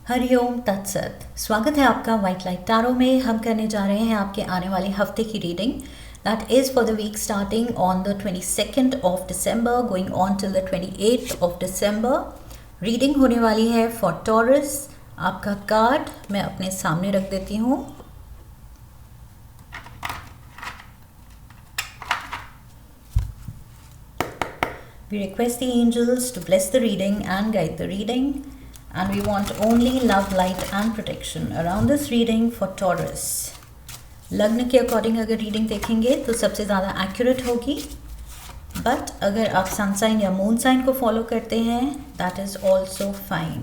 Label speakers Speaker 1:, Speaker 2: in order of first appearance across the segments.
Speaker 1: हरिओम तत्सत। स्वागत है आपका वाइट लाइट टैरो में। हम करने जा रहे हैं आपके आने वाले हफ्ते की reading. That is for the week starting on the 22nd of December going on till the 28th of December. Reading होने वाली है फॉर टॉरस। आपका कार्ड मैं अपने सामने रख देती हूँ। We request the angels to bless the reading and guide the reading. And we want only love, light and protection around this reading for Taurus. लग्न के अकॉर्डिंग अगर रीडिंग देखेंगे तो सबसे ज़्यादा एक्यूरेट होगी, बट अगर आप सन साइन या मून साइन को फॉलो करते हैं that is also fine.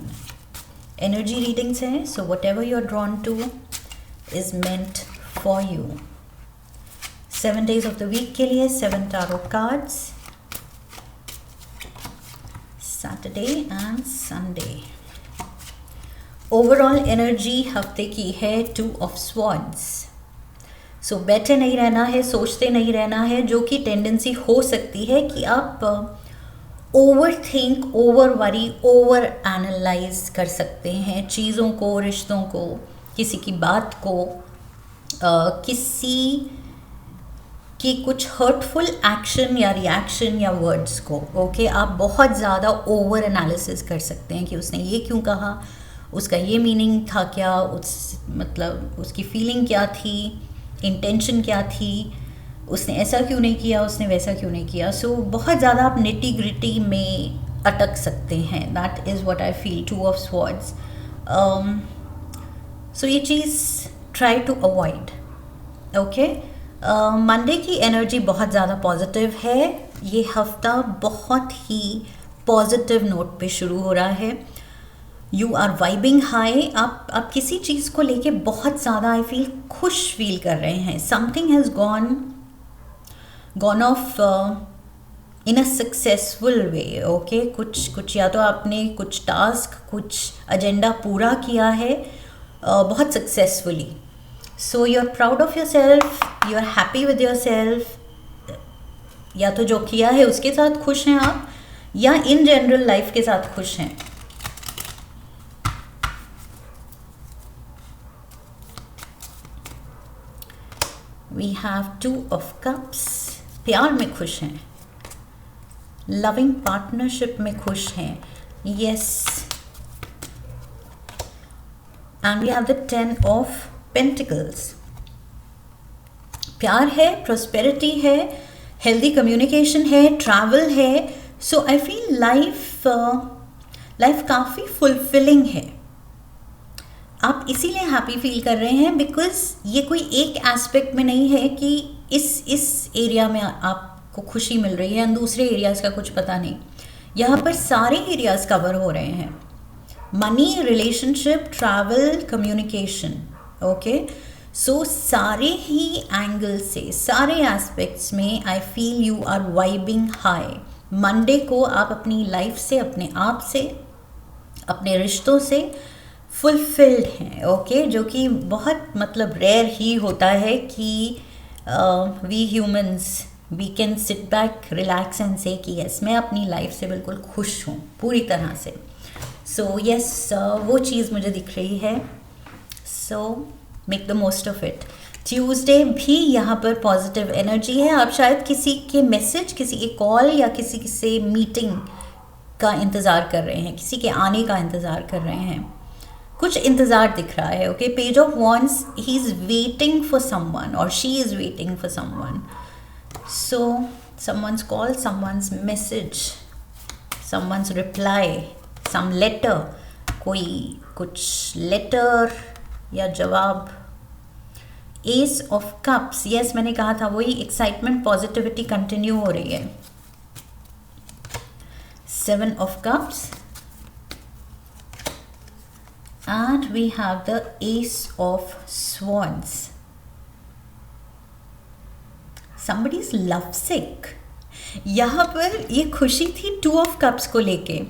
Speaker 1: Energy readings हैं, so whatever you are drawn to is meant for you. 7 days of the week के लिए 7 tarot cards, Saturday and Sunday. Overall energy हफ्ते की है 2 of Swords। सो बैठे नहीं रहना है, सोचते नहीं रहना है, जो कि टेंडेंसी हो सकती है कि आप over think, over worry, over analyse कर सकते हैं चीज़ों को, रिश्तों को, किसी की बात को, किसी की कुछ हर्टफुल एक्शन या रिएक्शन या वर्ड्स को। ओके, आप बहुत ज़्यादा ओवर एनालिसिस कर सकते हैं कि उसने ये क्यों कहा, उसका ये मीनिंग था क्या, मतलब उसकी फीलिंग क्या थी, इंटेंशन क्या थी, उसने ऐसा क्यों नहीं किया, उसने वैसा क्यों नहीं किया। सो बहुत ज़्यादा आप निटी ग्रिटी में अटक सकते हैं। That is what I feel 2 of Swords। So ये चीज़ try to avoid. Okay, Monday की एनर्जी बहुत ज़्यादा पॉजिटिव है। ये हफ्ता बहुत ही पॉजिटिव नोट पे शुरू हो रहा है। You are vibing high. आप किसी चीज़ को लेके बहुत ज़्यादा आई फील खुश फील कर रहे हैं। Something has gone of in a successful way. Okay, कुछ या तो आपने कुछ टास्क, कुछ एजेंडा पूरा किया है बहुत successfully. So you are proud of yourself, you are happy with yourself. या तो जो किया है उसके साथ खुश हैं आप, या इन जनरल लाइफ के साथ खुश हैं। We have 2 of Cups। प्यार में खुश हैं, लविंग पार्टनरशिप में खुश हैं। Yes, and we have the 10 of Pentacles। प्यार है, प्रॉस्पेरिटी है, हेल्दी कम्युनिकेशन है, ट्रैवल है। सो आई फील लाइफ काफ़ी फुलफिलिंग है। आप इसीलिए हैप्पी फील कर रहे हैं बिकॉज ये कोई एक एस्पेक्ट में नहीं है कि इस एरिया में आपको खुशी मिल रही है और दूसरे एरियाज़ का कुछ पता नहीं। यहाँ पर सारे एरियाज़ कवर हो रहे हैं। Money, relationship, travel, communication. Okay, so सारे ही एंगल से, सारे एस्पेक्ट्स में I feel you are vibing high. Monday को आप अपनी लाइफ से, अपने आप से, अपने रिश्तों से फुलफिल्ड हैं। ओके, जो कि बहुत मतलब रेयर ही होता है कि we humans we can sit back, relax and say कि यस मैं अपनी लाइफ से बिल्कुल खुश हूँ पूरी तरह से। सो यस, वो चीज़ मुझे दिख रही है। So make the most of it. Tuesday भी यहाँ पर पॉजिटिव एनर्जी है। आप शायद किसी के मैसेज, किसी के कॉल या किसी से मीटिंग का इंतज़ार कर रहे हैं, किसी के आने का इंतज़ार कर रहे हैं, कुछ इंतज़ार दिख रहा है। Okay, page of wands, he is waiting for someone और she is waiting for someone. So someone's call, someone's message, someone's reply, some letter, कोई कुछ लेटर या जवाब। एस ऑफ कप्स, यस मैंने कहा था वही एक्साइटमेंट, पॉजिटिविटी कंटिन्यू हो रही है। 7 of Cups and we have the Ace of Swords। somebody is lovesick। यहाँ पर ये खुशी थी 2 of Cups को लेके।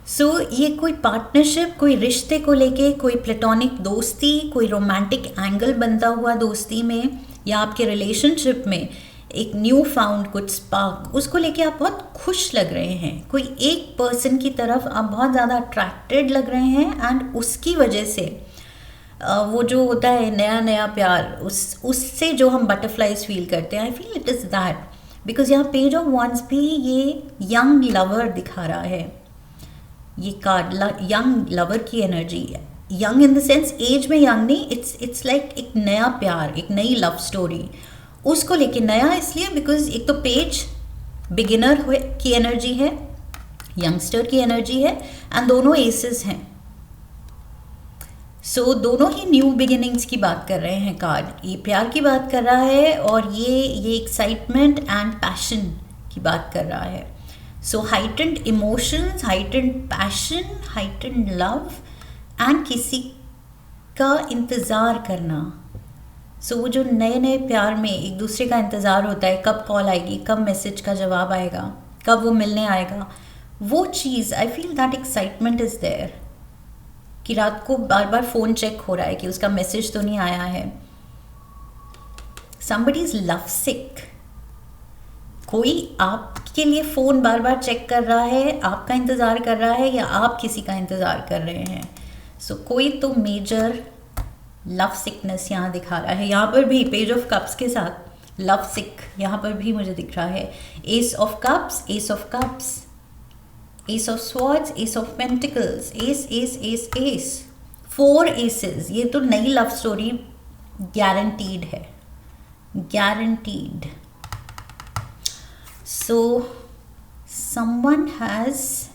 Speaker 1: सो ये कोई पार्टनरशिप, कोई रिश्ते को लेके, कोई प्लेटोनिक दोस्ती, कोई रोमांटिक एंगल बनता हुआ दोस्ती में या आपके रिलेशनशिप में एक न्यू फाउंड कुछ स्पार्क, उसको लेके आप बहुत खुश लग रहे हैं, कोई एक पर्सन की तरफ आप बहुत ज़्यादा अट्रैक्टेड लग रहे हैं, एंड उसकी वजह से वो जो होता है नया नया प्यार, उससे जो हम बटरफ्लाइज फील करते हैं, I feel it is that. Because यहाँ पेज ऑफ वंस भी ये यंग लवर दिखा रहा है, ये कार्ड यंग लवर की एनर्जी है। Young in the sense age में यंग नहीं, इट्स लाइक एक नया प्यार, एक नई लव स्टोरी, उसको लेके नया इसलिए बिकॉज एक तो पेज बिगिनर की एनर्जी है, यंगस्टर की एनर्जी है, एंड दोनों एसेस हैं। सो दोनों ही न्यू बिगिनिंग्स की बात कर रहे हैं कार्ड, ये प्यार की बात कर रहा है और ये एक्साइटमेंट एंड पैशन की बात कर रहा है। So heightened emotions, heightened passion, heightened love, and किसी का इंतज़ार करना। सो वो जो नए नए प्यार में एक दूसरे का इंतज़ार होता है, कब कॉल आएगी, कब मैसेज का जवाब आएगा, कब वो मिलने आएगा, वो चीज़ I feel that excitement is there, कि रात को बार बार फ़ोन चेक हो रहा है कि उसका मैसेज तो नहीं आया है। somebody is लव सिक, कोई आपके लिए फ़ोन बार बार चेक कर रहा है, आपका इंतज़ार कर रहा है, या आप किसी का इंतज़ार कर रहे हैं। सो कोई तो मेजर लव सिकनेस यहाँ दिखा रहा है। यहाँ पर भी पेज ऑफ कप्स के साथ लव सिक यहाँ पर भी मुझे दिख रहा है। Ace of cups, ace of cups, ace of swords, ace of pentacles, ace ace ace ace, 4 aces. ये तो नई लव स्टोरी गारंटीड है, guaranteed. So someone has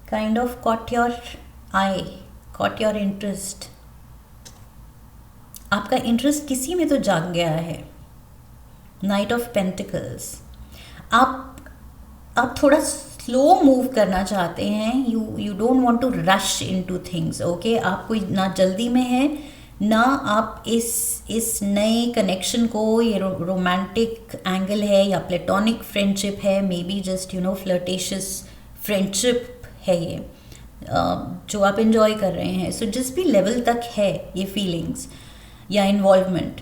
Speaker 1: kind of caught your eye, caught your interest। आपका interest किसी में तो जाग गया है। नाइट ऑफ पेंटिकल्स, आप थोड़ा स्लो मूव करना चाहते हैं, you don't want to rush into things, okay. आप कोई ना जल्दी में है, ना आप इस नए कनेक्शन को, ये रोमांटिक एंगल है या प्लेटोनिक फ्रेंडशिप है, may be just flirtatious friendship है ये जो आप इन्जॉय कर रहे हैं। सो जिस भी लेवल तक है ये फीलिंग्स या involvement,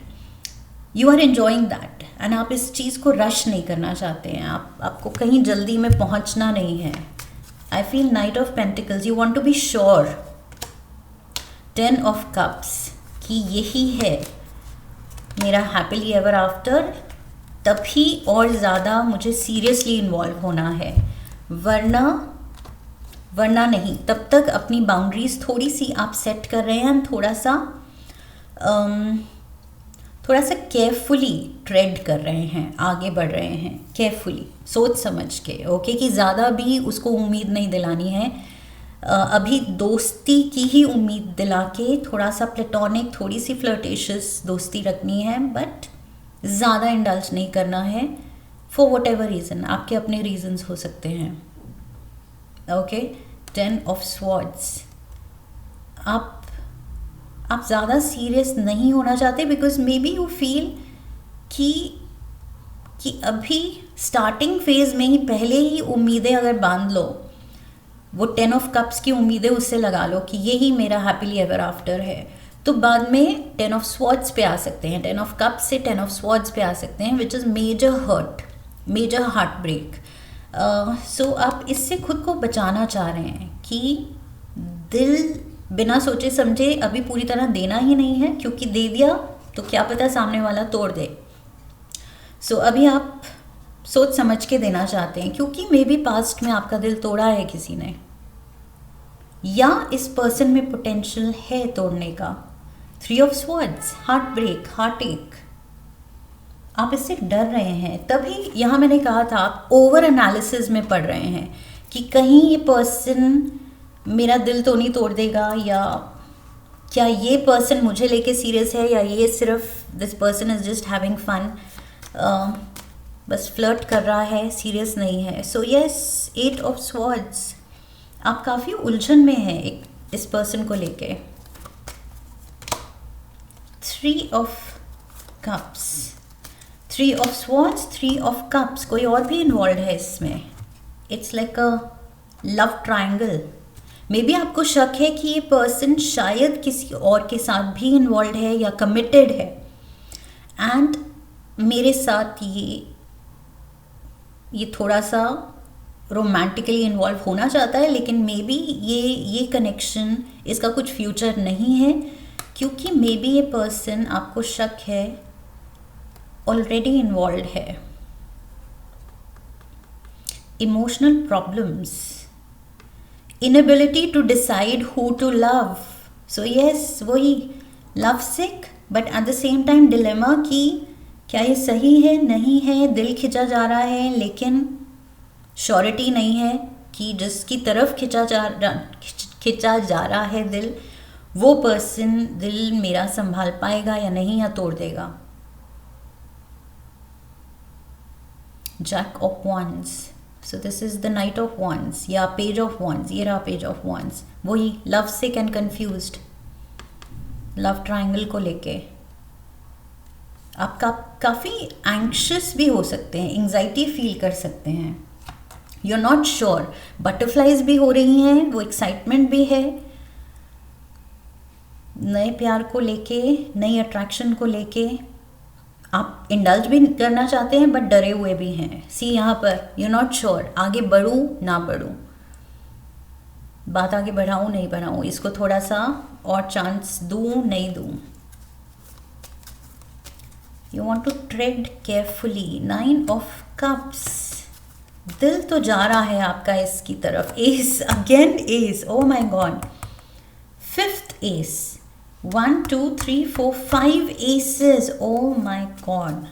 Speaker 1: you are enjoying that, and आप इस चीज़ को रश नहीं करना चाहते हैं, आपको कहीं जल्दी में पहुंचना नहीं है। I feel knight of pentacles, you want to be sure. 10 of cups, कि यही है मेरा हैप्पीली एवर आफ्टर, तभी और ज़्यादा मुझे सीरियसली इन्वॉल्व होना है, वरना नहीं। तब तक अपनी बाउंड्रीज थोड़ी सी आप सेट कर रहे हैं, थोड़ा सा केयरफुली ट्रेड कर रहे हैं, आगे बढ़ रहे हैं केयरफुली, सोच समझ के, ओके। कि ज़्यादा भी उसको उम्मीद नहीं दिलानी है, अभी दोस्ती की ही उम्मीद दिला के थोड़ा सा प्लेटोनिक, थोड़ी सी फ्लर्टेशियस दोस्ती रखनी है, बट ज़्यादा इंडल्ज नहीं करना है, फॉर वट एवर रीज़न। आपके अपने रीजंस हो सकते हैं, ओके। 10 ऑफ स्वॉर्ड्स, आप ज़्यादा सीरियस नहीं होना चाहते, because may be you feel कि अभी स्टार्टिंग फेज में ही पहले ही उम्मीदें अगर बांध लो, वो 10 ऑफ कप्स की उम्मीदें उससे लगा लो कि यही मेरा हैप्पीली एवर आफ्टर है, तो बाद में 10 ऑफ स्वॉर्ड्स पे आ सकते हैं, 10 ऑफ कप्स से 10 ऑफ स्वॉर्ड्स पे आ सकते हैं, which is major hurt, major heart break. So आप इससे खुद को बचाना चाह रहे हैं कि दिल बिना सोचे समझे अभी पूरी तरह देना ही नहीं है, क्योंकि दे दिया तो क्या पता सामने वाला तोड़ दे। सो अभी आप सोच समझ के देना चाहते हैं, क्योंकि मे बी पास्ट में आपका दिल तोड़ा है किसी ने, या इस पर्सन में पोटेंशियल है तोड़ने का। 3 of swords, heart break, heart ache, आप इससे डर रहे हैं। तभी यहाँ मैंने कहा था आप ओवर एनालिसिस में पड़ रहे हैं कि कहीं ये पर्सन मेरा दिल तो नहीं तोड़ देगा, या क्या ये पर्सन मुझे लेके सीरियस है, या ये सिर्फ this person is just having fun, बस फ्लर्ट कर रहा है, सीरियस नहीं है। सो यस, 8 ऑफ स्वॉर्ड्स, आप काफ़ी उलझन में हैं इस पर्सन को लेके। 3 of cups, 3 of swords, 3 of cups, कोई और भी इन्वॉल्व है इसमें। It's like a love triangle. May be आपको शक है कि ये पर्सन शायद किसी और के साथ भी इन्वॉल्व है या कमिटेड है, एंड मेरे साथ ये थोड़ा सा रोमांटिकली इन्वॉल्व होना चाहता है, लेकिन मे बी ये कनेक्शन, इसका कुछ फ्यूचर नहीं है, क्योंकि मे बी ये पर्सन, आपको शक है, ऑलरेडी इन्वॉल्व है। Emotional problems, inability to decide who to love. So yes, वही love sick, but at the same time dilemma कि क्या ये सही है, नहीं है, दिल खिंचा जा रहा है, लेकिन श्योरिटी नहीं है कि जिसकी तरफ खिंचा जा रहा है दिल, वो पर्सन दिल मेरा संभाल पाएगा या नहीं, या तोड़ देगा। Jack of wands, so this is the knight of wands या पेज ऑफ wands, ये रहा पेज ऑफ wands, वही love sick and confused, love triangle को लेके आप काफ़ी एंक्शस भी हो सकते हैं, एंग्जाइटी फील कर सकते हैं, you are not sure, butterflies भी हो रही हैं, वो एक्साइटमेंट भी है नए प्यार को लेके, नई अट्रैक्शन को लेके, आप इंडल्ज भी करना चाहते हैं बट डरे हुए भी हैं। सी यहाँ पर यू नॉट श्योर, आगे बढ़ूँ ना बढ़ूँ, बात आगे बढ़ाऊँ नहीं बढ़ाऊँ, इसको थोड़ा सा और चांस दूँ नहीं दूँ। You want to tread carefully, 9 of cups, दिल तो जा रहा है आपका इसकी तरफ, ace again ace, oh my god, 5th ace, 1 2 3 4 5 aces, oh my god,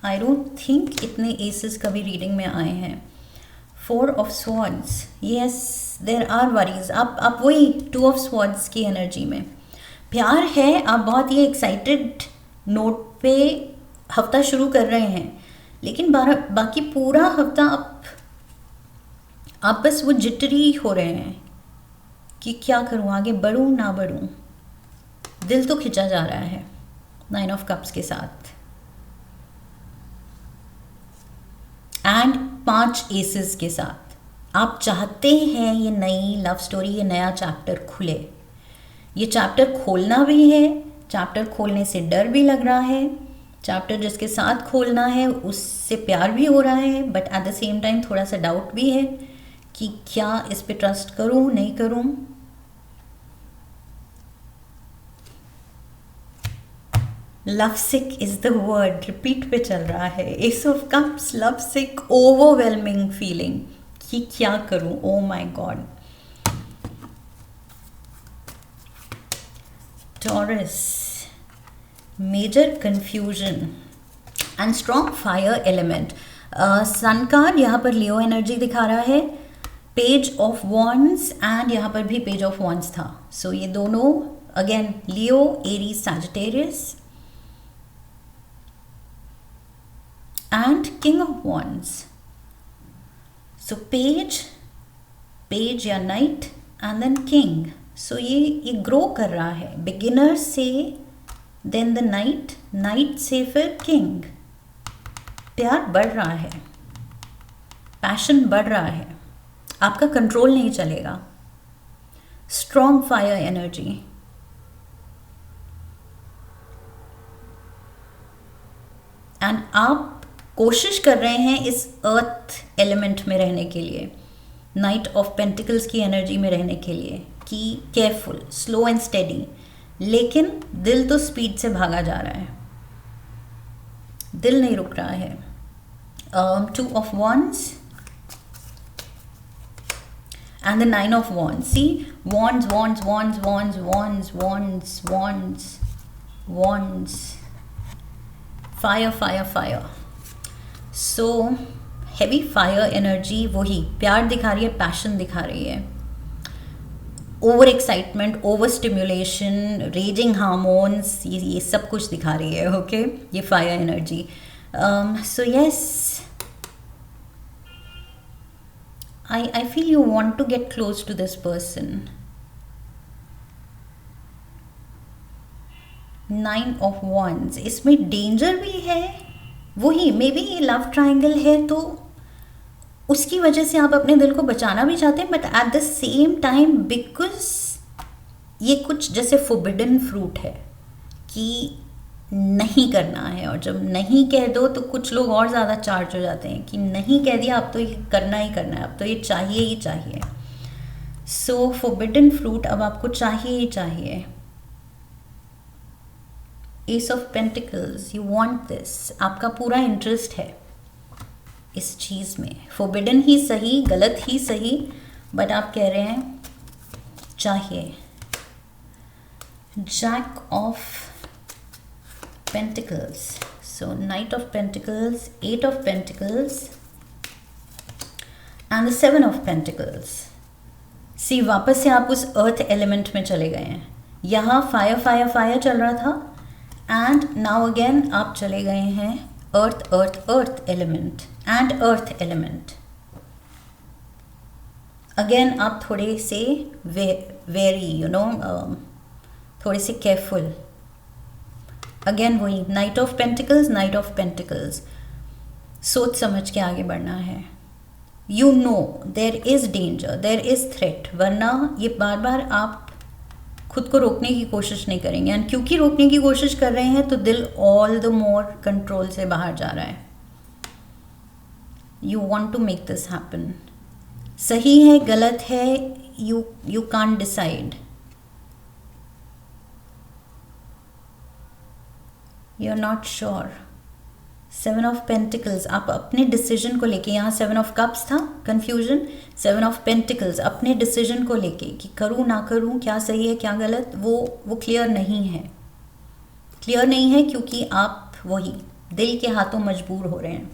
Speaker 1: I don't think इतने एसेस कभी रीडिंग में आए हैं। 4 of swords, yes there are worries, आप वही 2 ऑफ स्वॉर्ड्स की एनर्जी में प्यार है, आप बहुत ही एक्साइटेड नोट पे हफ्ता शुरू कर रहे हैं, लेकिन बाकी पूरा हफ्ता आप बस वो जिटरी हो रहे हैं कि क्या करूं, आगे बढ़ूं ना बढ़ूं, दिल तो खिंचा जा रहा है 9 ऑफ कप्स के साथ, एंड 5 एसेस के साथ। आप चाहते हैं ये नई लव स्टोरी, ये नया चैप्टर खुले, ये चैप्टर खोलना भी है, चैप्टर खोलने से डर भी लग रहा है, चैप्टर जिसके साथ खोलना है उससे प्यार भी हो रहा है, but at the same time थोड़ा सा डाउट भी है कि क्या इस पे ट्रस्ट करूं नहीं करूं। Love sick is the word, repeat पे चल रहा है, ace of cups, love sick, overwhelming feeling कि क्या करूं, oh my god. Taurus, major confusion and strong fire element, sun card यहाँ पर लियो एनर्जी दिखा रहा है, पेज ऑफ वॉन्ड्स एंड यहाँ पर भी पेज ऑफ वॉन्ड्स था, सो ये दोनों again Leo, Aries, Sagittarius and king of wands, so page या नाइट एंड देन किंग, सो ये ग्रो कर रहा है, बिगिनर से देन द नाइट से फिर किंग, प्यार बढ़ रहा है, पैशन बढ़ रहा है, आपका कंट्रोल नहीं चलेगा, स्ट्रॉन्ग फायर एनर्जी, एंड आप कोशिश कर रहे हैं इस अर्थ एलिमेंट में रहने के लिए, नाइट ऑफ पेंटिकल्स की एनर्जी में रहने के लिए, कि केयरफुल, स्लो एंड स्टेडी, लेकिन दिल तो स्पीड से भागा जा रहा है, दिल नहीं रुक रहा है। 2 of wands and the 9 of wands, see wands, fire, so heavy fire energy, वही प्यार दिखा रही है, पैशन दिखा रही है, over excitement, over stimulation, raising hormones, ये सब कुछ दिखा रही है, ओके ये fire energy. So yes, I feel you want to get close to this person. 9 of wands, इसमें डेंजर भी है, वही मे बी ये लव ट्रायंगल है तो उसकी वजह से आप अपने दिल को बचाना भी चाहते हैं, but at the same time because ये कुछ जैसे फॉरबिडन फ्रूट है कि नहीं करना है, और जब नहीं कह दो तो कुछ लोग और ज़्यादा चार्ज हो जाते हैं कि नहीं कह दिया, अब तो ये करना ही करना है, अब तो ये चाहिए ही चाहिए। सो फॉरबिडन फ्रूट अब आपको चाहिए ही चाहिए। S of pentacles, you want this, आपका पूरा इंटरेस्ट है इस चीज़ में। फॉरबिडन ही सही, गलत ही सही, बट आप कह रहे हैं चाहिए। Jack of pentacles, so knight of pentacles, eight of pentacles and the seven of pentacles. See वापस से आप उस अर्थ एलिमेंट में चले गए हैं। यहाँ फायर फायर फायर चल रहा था एंड नाउ अगेन आप चले गए हैं earth earth earth element and earth element. Again आप थोड़े से वेरी थोड़े से केयरफुल। अगेन वही knight of pentacles, knight of pentacles, सोच समझ के आगे बढ़ना है। You know there is danger, there is threat, वरना ये बार बार आप खुद को रोकने की कोशिश नहीं करेंगे। एंड क्योंकि रोकने की कोशिश कर रहे हैं तो दिल ऑल द मोर कंट्रोल से बाहर जा रहा है। You want to make this happen. सही है गलत है, you can't decide, you are not sure. Seven of pentacles, आप अपने डिसीजन को लेके, यहाँ सेवन ऑफ कप्स था कंफ्यूजन, सेवन ऑफ पेंटिकल्स अपने डिसीजन को लेके कि करूँ ना करूँ, क्या सही है क्या गलत, वो क्लियर नहीं है। क्लियर नहीं है क्योंकि आप वही दिल के हाथों मजबूर हो रहे हैं।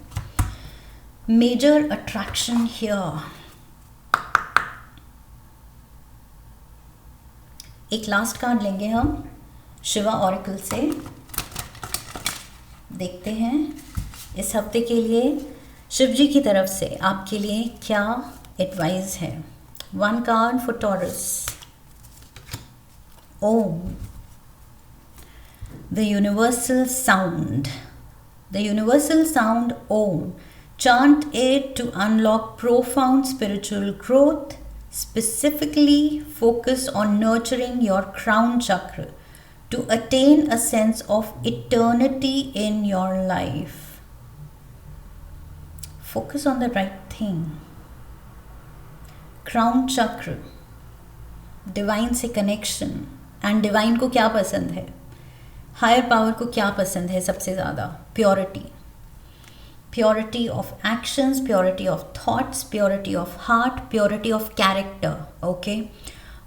Speaker 1: Major attraction here. एक लास्ट कार्ड लेंगे हम शिवा ऑरेकल से, देखते हैं इस हफ्ते के लिए शिव जी की तरफ से आपके लिए क्या एडवाइस है। One card for Taurus, Om, the universal sound, the universal sound Om, chant it to unlock profound spiritual growth. Specifically focus on nurturing your crown chakra to attain a sense of eternity in your life. Focus on the right thing. Crown chakra, divine से connection, and divine को क्या पसंद है, higher power को क्या पसंद है सबसे ज़्यादा, purity. Purity of actions, purity of thoughts, purity of heart, purity of character. Okay?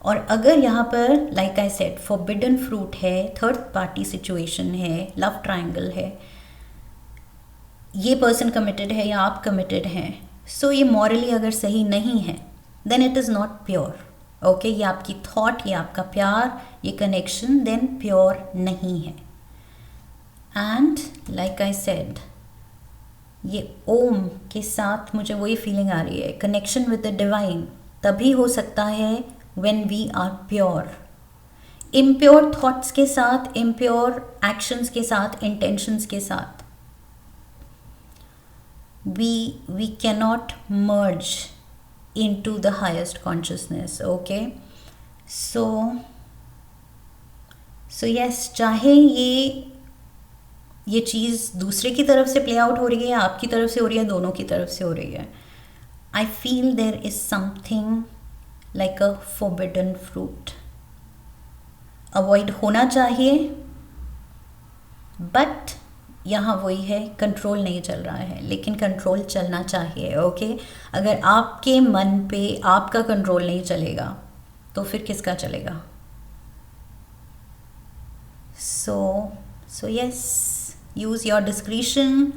Speaker 1: और अगर यहाँ पर like I said forbidden fruit है, थर्ड पार्टी सिचुएशन है, लव ट्रायंगल है, ये पर्सन कमिटेड है या आप कमिटेड हैं, सो ये मॉरली अगर सही नहीं है then it is not pure. Okay, ये आपकी थॉट, ये आपका प्यार, ये कनेक्शन देन प्योर नहीं है। एंड लाइक आई सेड, ये ओम के साथ मुझे वही फीलिंग आ रही है, कनेक्शन विद द डिवाइन तभी हो सकता है when we are pure. Impure thoughts के साथ, इम्प्योर एक्शंस के साथ, इंटेंशंस के साथ we cannot merge into the highest consciousness. Okay, so yes, चाहे ये चीज़ दूसरे की तरफ से प्ले आउट हो रही है, आपकी तरफ से हो रही है, दोनों की तरफ से हो रही है, I feel there is something like a forbidden fruit. Avoid होना चाहिए, बट यहाँ वही है, कंट्रोल नहीं चल रहा है, लेकिन कंट्रोल चलना चाहिए। ओके, अगर आपके मन पे आपका कंट्रोल नहीं चलेगा तो फिर किसका चलेगा? So yes, use your discretion,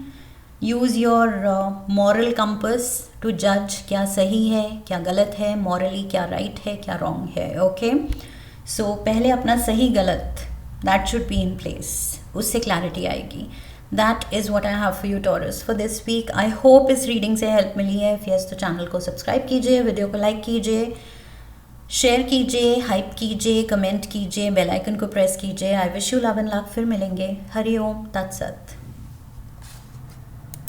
Speaker 1: use your moral compass to जज क्या सही है क्या गलत है, मॉरली क्या राइट है क्या रॉन्ग है। ओके, सो पहले अपना सही गलत that should be in place, उससे क्लैरिटी आएगी। That is what I have for you Taurus for this week. I hope इस रीडिंग से हेल्प मिली है। यस, तो चैनल को सब्सक्राइब कीजिए, वीडियो को लाइक कीजिए, शेयर कीजिए, हाइप कीजिए, कमेंट कीजिए, बेल आइकन को प्रेस कीजिए। I wish you love and luck. फिर मिलेंगे। हरि ओम तत्सत।